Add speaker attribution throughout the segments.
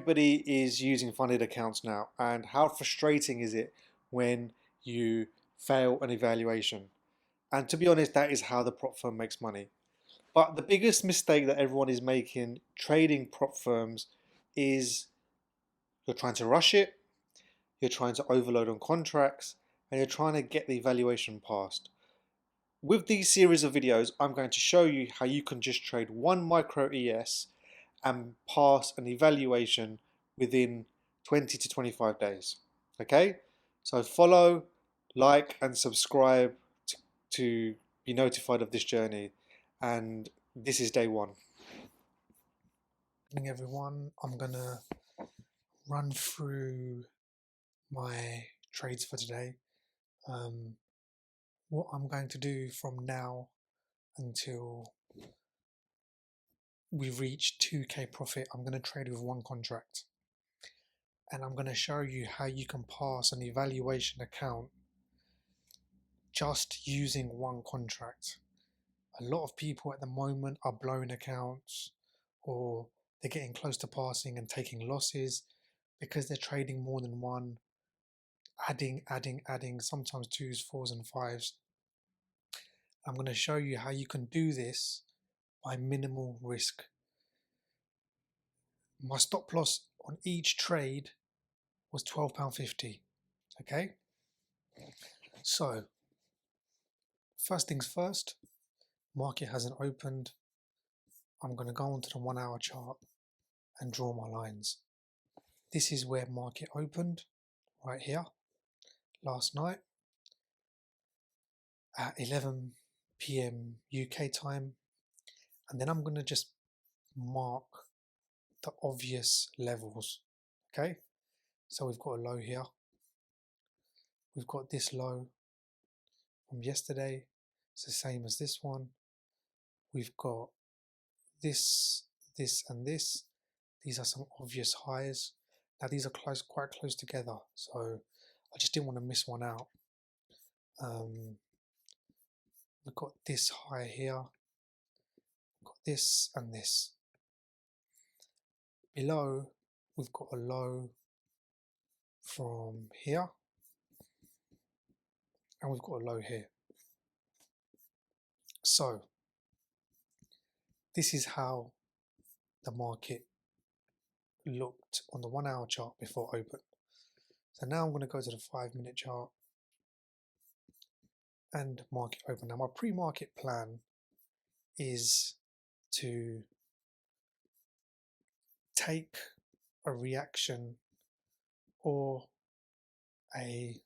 Speaker 1: everybody is using funded accounts now, and how frustrating is it when you fail an evaluation? And to be honest, that is how the prop firm makes money. But the biggest mistake that everyone is making trading prop firms is you're trying to rush it, you're trying to overload on contracts, and you're trying to get the evaluation passed. With these series of videos, I'm going to show you how you can just trade one micro ES and pass an evaluation within 20 to 25 days. Okay? So follow, like, and subscribe to be notified of this journey. And this is day one.
Speaker 2: Good evening, everyone. I'm gonna run through my trades for today. What I'm going to do from now until we reach 2k profit, I'm going to trade with one contract, and I'm going to show you how you can pass an evaluation account just using one contract. A lot of people at the moment are blowing accounts, or they're getting close to passing and taking losses because they're trading more than one, adding, sometimes twos, fours, and fives. I'm going to show you how you can do this by minimal risk. My stop loss on each trade was £12.50. Okay, so first things first, market hasn't opened. I'm going to go onto the 1 hour chart and draw my lines. This is where market opened, right here, last night at 11 p.m. UK time. And then I'm going to just mark the obvious levels. Okay, so we've got a low here. We've got this low from yesterday. It's the same as this one. We've got this, this, and this. These are some obvious highs. Now these are quite close together, so I just didn't want to miss one out. We've got this high here. We've got this and this. Below, we've got a low from here, and we've got a low here. So this is how the market looked on the 1 hour chart before open. So now I'm going to go to the 5-minute chart and market open. Now my pre-market plan is to take a reaction or a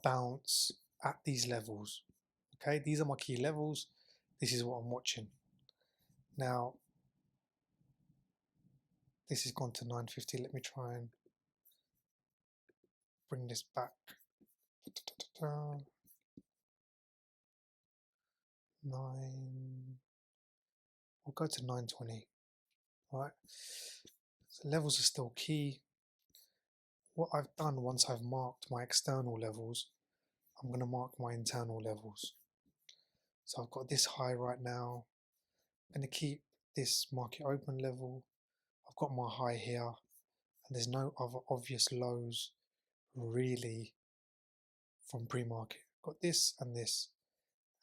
Speaker 2: bounce at these levels. Okay, these are my key levels. This is what I'm watching. Now this has gone to 950. Let me try and bring this back. 9. We'll go to 920. Right. So levels are still key. What I've done once I've marked my external levels, I'm going to mark my internal levels. So I've got this high right now. I'm going to keep this market open level. I've got my high here, and there's no other obvious lows really from pre-market. Got this and this,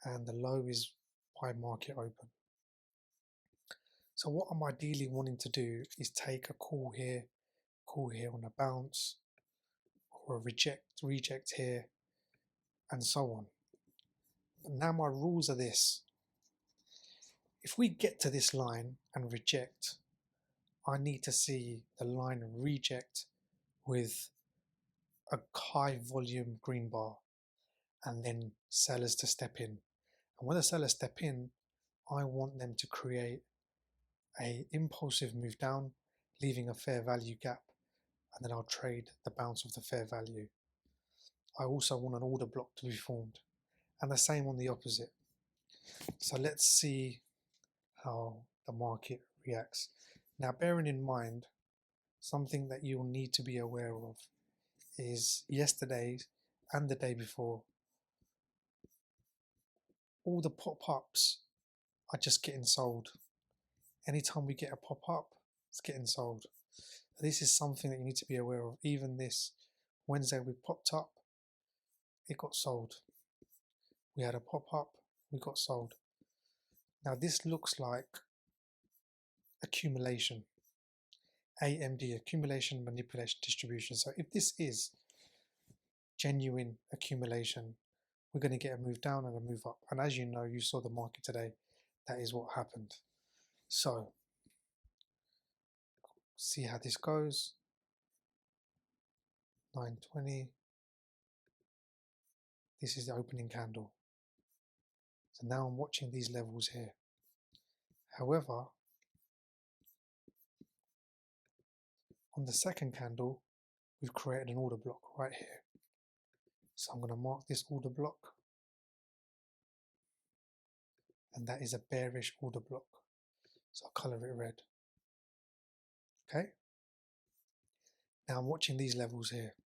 Speaker 2: and the low is by market open. So what I'm ideally wanting to do is take a call here on a bounce, or a reject here, and so on. But now my rules are this. If we get to this line and reject, I need to see the line reject with a high volume green bar, and then sellers to step in. And when the sellers step in, I want them to create a impulsive move down, leaving a fair value gap, and then I'll trade the bounce of the fair value. I also want an order block to be formed, and the same on the opposite. So let's see how the market reacts. Now, bearing in mind, something that you'll need to be aware of is yesterday and the day before, all the pop-ups are just getting sold. Anytime we get a pop-up, it's getting sold. This is something that you need to be aware of. Even this Wednesday we popped up, it got sold. We had a pop-up, we got sold. Now this looks like accumulation. AMD, accumulation, manipulation, distribution. So if this is genuine accumulation, we're going to get a move down and a move up. And as you know, you saw the market today, that is what happened. So see how this goes. 920. This is the opening candle. So now I'm watching these levels here. However, on the second candle, we've created an order block right here. So I'm going to mark this order block. And that is a bearish order block. So I'll color it red. Okay. Now I'm watching these levels here.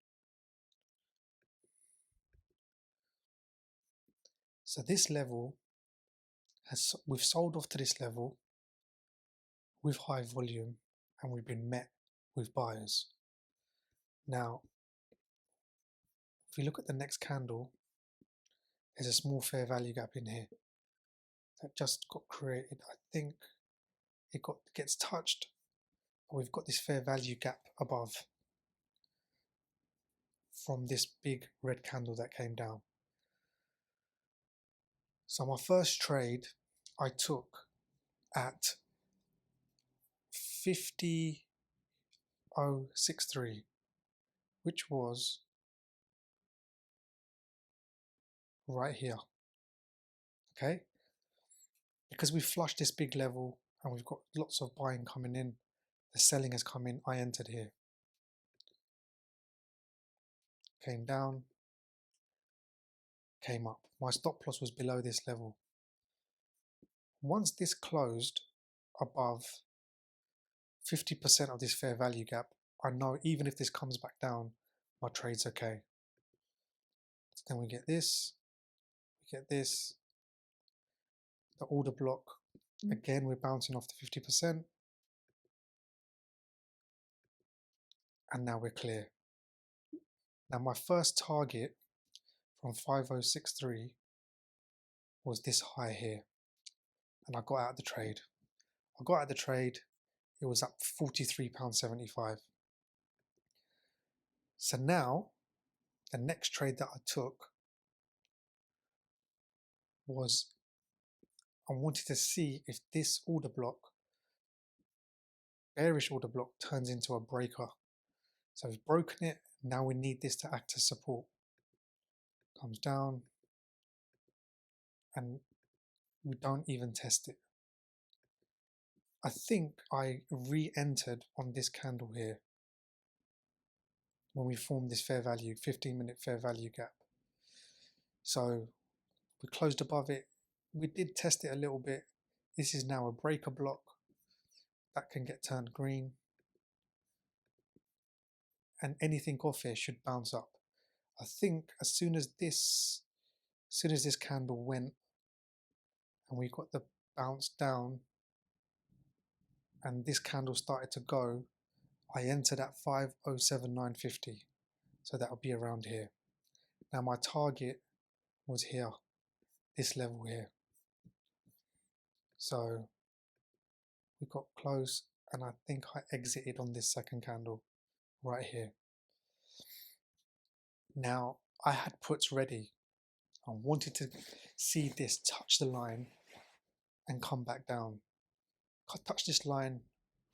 Speaker 2: So this level we've sold off to this level with high volume and we've been met with buyers. Now, if we look at the next candle, there's a small fair value gap in here that just got created. I think it gets touched, but we've got this fair value gap above from this big red candle that came down. So my first trade I took at 50.063, which was right here. Okay, because we flushed this big level and we've got lots of buying coming in, the selling has come in, I entered here. Came down, came up. My stop loss was below this level. Once this closed above 50% of this fair value gap, I know even if this comes back down, my trade's okay. So then we get this, the order block. Again, we're bouncing off the 50%. And now we're clear. Now my first target from 5063 was this high here. And I got out of the trade. It was up £43.75. So now, the next trade that I took was, I wanted to see if this order block, bearish order block, turns into a breaker. So we've broken it, now we need this to act as support. Comes down, and we don't even test it. I think I re-entered on this candle here when we formed this fair value, 15-minute fair value gap. So we closed above it. We did test it a little bit. This is now a breaker block that can get turned green. And anything off here should bounce up. I think as soon as this candle went and we got the bounce down and this candle started to go, I entered at 507950. So that'll be around here. Now my target was here, this level here. So we got close and I think I exited on this second candle right here. Now I had puts ready. I wanted to see this touch the line and come back down. Touch this line,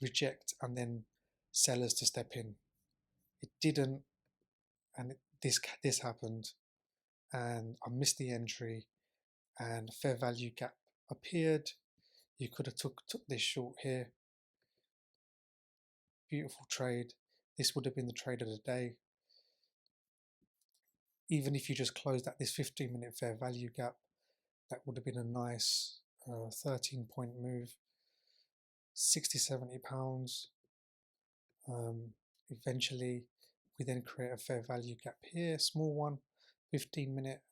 Speaker 2: reject, and then sellers to step in. It didn't, and this happened, and I missed the entry, and fair value gap appeared. You could have took this short here. Beautiful trade. This would have been the trade of the day. Even if you just closed at this 15-minute fair value gap, that would have been a nice 13-point move. 60-70 pounds. Eventually we then create a fair value gap here, small one, 15-minute,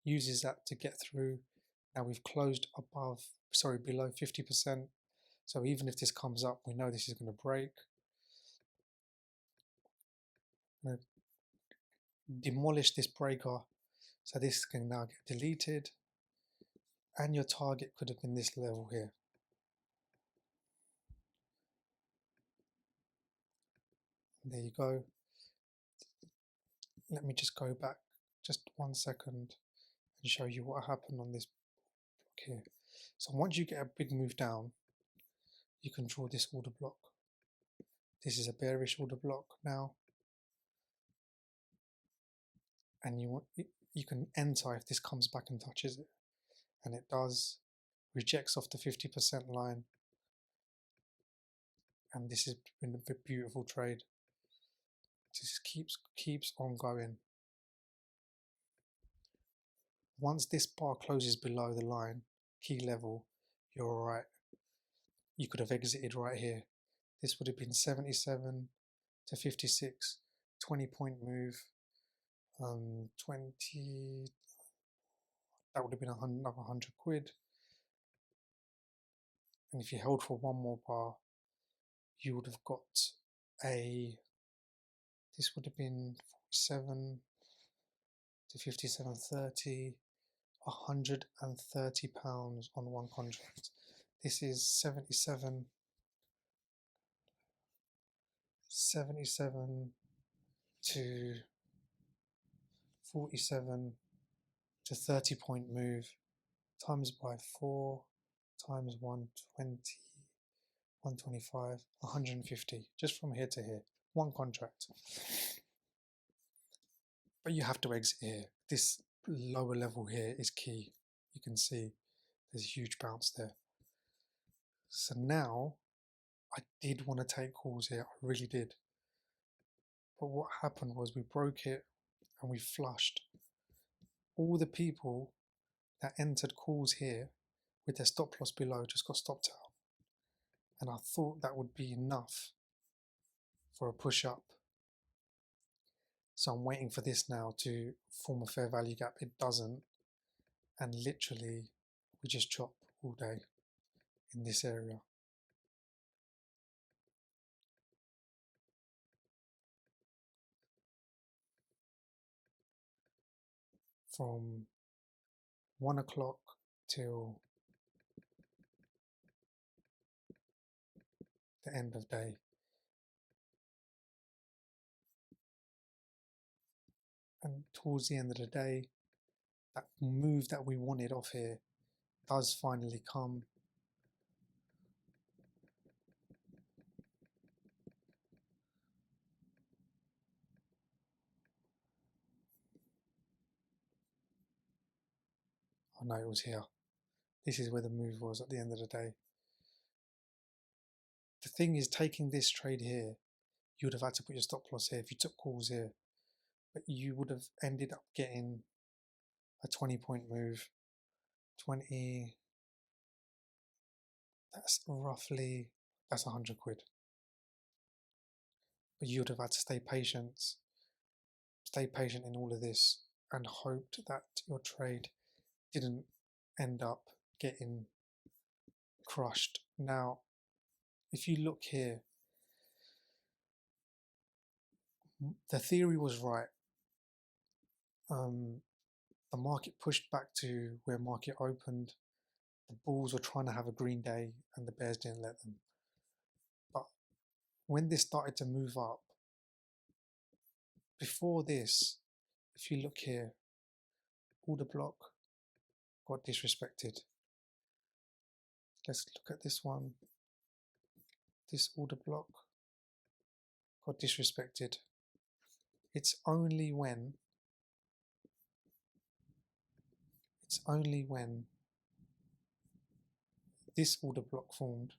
Speaker 2: uses that to get through, Now we've closed below 50%. So even if this comes up, we know this is going to break. I'm going to demolish this breaker. So this can now get deleted. And your target could have been this level here. And there you go. Let me just go back just 1 second and show you what happened on this block here. So once you get a big move down, you can draw this order block. This is a bearish order block now. And you can enter if this comes back and touches it. And it does, rejects off the 50% line. And this has been a beautiful trade. This keeps on going. Once this bar closes below the line, key level, you're all right. You could have exited right here. This would have been 77 to 56, 20-point move. 20, that would have been another 100 quid. And if you held for one more bar, you would have got this would have been 47 to 57.30, £130 on one contract. This is 77 to 47 to 30-point move times by 4 times 120, 125, 150, just from here to here, one contract. But you have to exit here. This lower level here is key. You can see there's a huge bounce there. So now I did want to take calls here, I really did. But what happened was we broke it and we flushed. All the people that entered calls here with their stop loss below just got stopped out. And I thought that would be enough for a push up. So I'm waiting for this now to form a fair value gap. It doesn't. And literally we just chop all day in this area. From 1 o'clock till the end of day. And towards the end of the day, that move that we wanted off here does finally come. Oh no, it was here. This is where the move was at the end of the day. The thing is, taking this trade here, you would have had to put your stop loss here if you took calls here. But you would have ended up getting a 20-point move. 20, that's 100 quid. But you would have had to stay patient in all of this and hoped that your trade didn't end up getting crushed. Now, if you look here, the theory was right. The market pushed back to where market opened. The bulls were trying to have a green day and the bears didn't let them. But when this started to move up, before this, if you look here, order block got disrespected. Let's look at this one. This order block got disrespected. It's only when this order block formed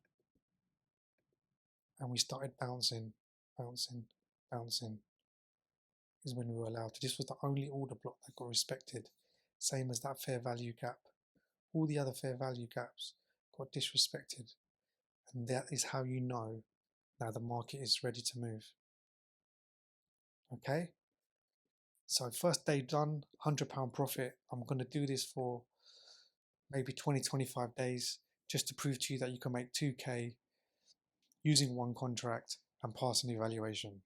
Speaker 2: and we started bouncing, is when we were allowed to. This was the only order block that got respected, same as that fair value gap. All the other fair value gaps got disrespected, and that is how you know now the market is ready to move. Okay, so first day done, £100 profit. I'm going to do this for maybe 20, 25 days just to prove to you that you can make 2K using one contract and pass an evaluation.